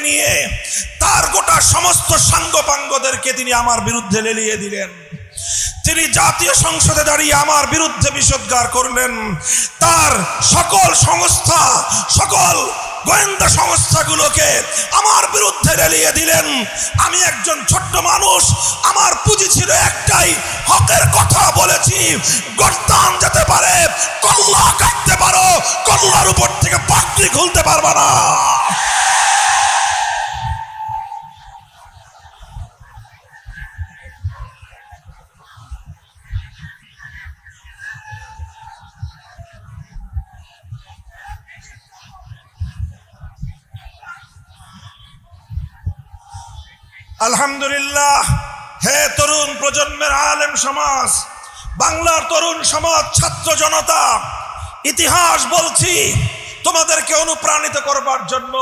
নিয়ে তার গোটা সমস্ত সাঙ্গপাঙ্গদেরকে তিনি আমার বিরুদ্ধে লেলিয়ে দিলেন। তিনি জাতীয় সংসদে দাঁড়িয়ে আমার বিরুদ্ধে বিষোদ্গার করলেন। তার সকল সংস্থা, সকল গোয়েন্দা সংস্থাগুলোকে আমার বিরুদ্ধে লেলিয়ে দিলেন। আমি একজন ছোট্ট মানুষ, আমার পুঁজি ছিল একটাই, হকের কথা বলেছি। গর্দান যেতে পারে, কল্লা কাটতে পারো, কল্লার উপর থেকে পাগড়ি খুলতে পারবা না। আলহামদুলিল্লাহ। হে তরুণ প্রজন্মের আলেম সমাজ, বাংলার তরুণ সমাজ, ছাত্র জনতা, ইতিহাস বলছি তোমাদেরকে অনুপ্রাণিত করবার জন্য।